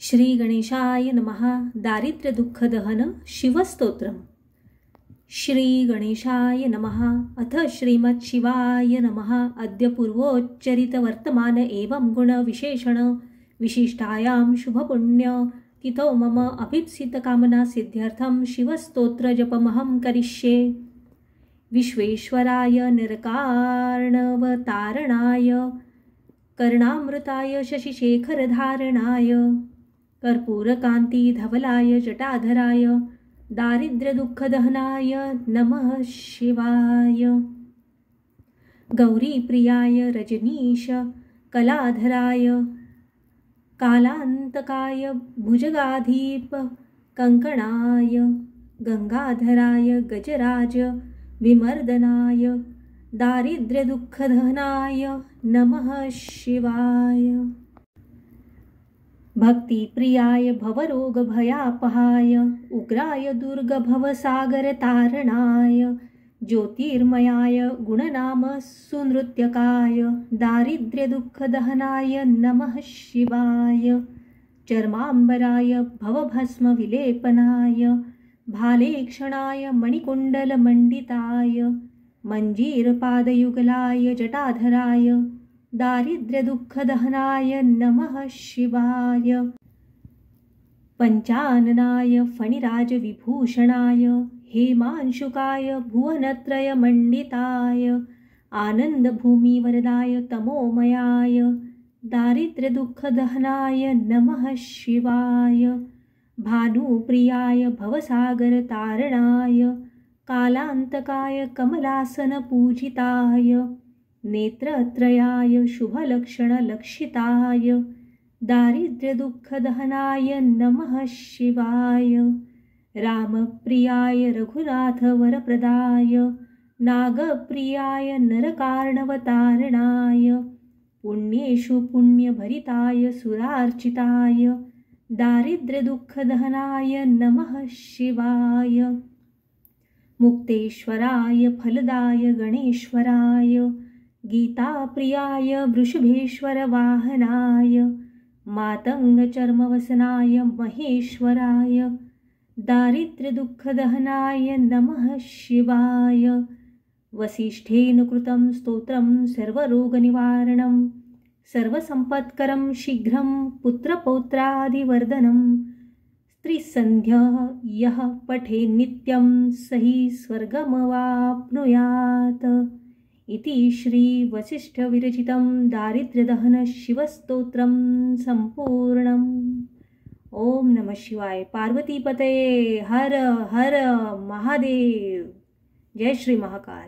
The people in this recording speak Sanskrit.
श्री गणेशाय नमः। दारिद्र्य दुःख दहन शिवस्तोत्रम। श्री गणेशाय नमः। अथ श्रीमत् शिवाय नमः। अद्य पूर्वोच्चरित वर्तमान एवं गुण विशेषण विशिष्टायां शुभपुण्य तिथौ मम अभीप्सित कामना सिद्ध्यर्थं शिवस्तोत्र जपमहं करिष्ये। विश्वेश्वराय निरकार्णवतारणाय कर्णामृताय शशिशेखरधारणाय कर्पूरकान्ति धवलाय जटाधराय दारिद्र्यदुःखदहनाय नमः शिवाय। गौरीप्रियाय रजनीश कलाधराय कालान्तकाय भुजगाधीप कंकणाय गंगाधराय गजराज विमर्दनाय दारिद्र्यदुःखदहनाय नमः शिवाय। भक्तिप्रियाय भवरोगभयापहाय उग्राय दुर्गभवसागरतारणाय ज्योतिर्मयाय गुणनाम सुनृत्यकाय दारिद्र्यदुःखदहनाय नमः शिवाय। चर्माम्बराय भवभस्मविलेपनाय भालेक्षणाय मणिकुण्डलमण्डिताय मञ्जीरपादयुगलाय जटाधराय दारिद्र्यदुःखदहनाय नमः शिवाय। पञ्चाननाय फणिराजविभूषणाय हेमांशुकाय भुवनत्रयमण्डिताय आनन्दभूमिवरदाय तमोमयाय दारिद्र्यदुःखदहनाय नमः शिवाय। भानुप्रियाय भवसागरतारणाय कालान्तकाय कमलासनपूजिताय नेत्रत्रयाय शुभलक्षणलक्षिताय दारिद्र्यदुःखदहनाय नमः शिवाय। रामप्रियाय रघुनाथवरप्रदाय नागप्रियाय नरकार्णवतारणाय पुण्येषु पुण्यभरिताय सुरार्चिताय दारिद्र्यदुःखदहनाय नमः शिवाय। मुक्तेश्वराय फलदाय गणेश्वराय गीताप्रियाय वृषभेश्वरवाहनाय मातङ्गचर्मवसनाय महेश्वराय दारिद्र्यदुःखदहनाय नमः शिवाय। वसिष्ठेन कृतं स्तोत्रं सर्वरोगनिवारणं सर्वसम्पत्करं शीघ्रं पुत्रपौत्रादिवर्धनं स्त्रीसन्ध्यः यः पठे नित्यं स हि स्वर्गमवाप्नुयात् इति श्री वसिष्ठविरचितं दारिद्र्यदहन शिवस्तोत्रं सम्पूर्णम्। ओम नमः शिवाय। पार्वतीपतये हर हर महादेव। जय श्री महाकाल।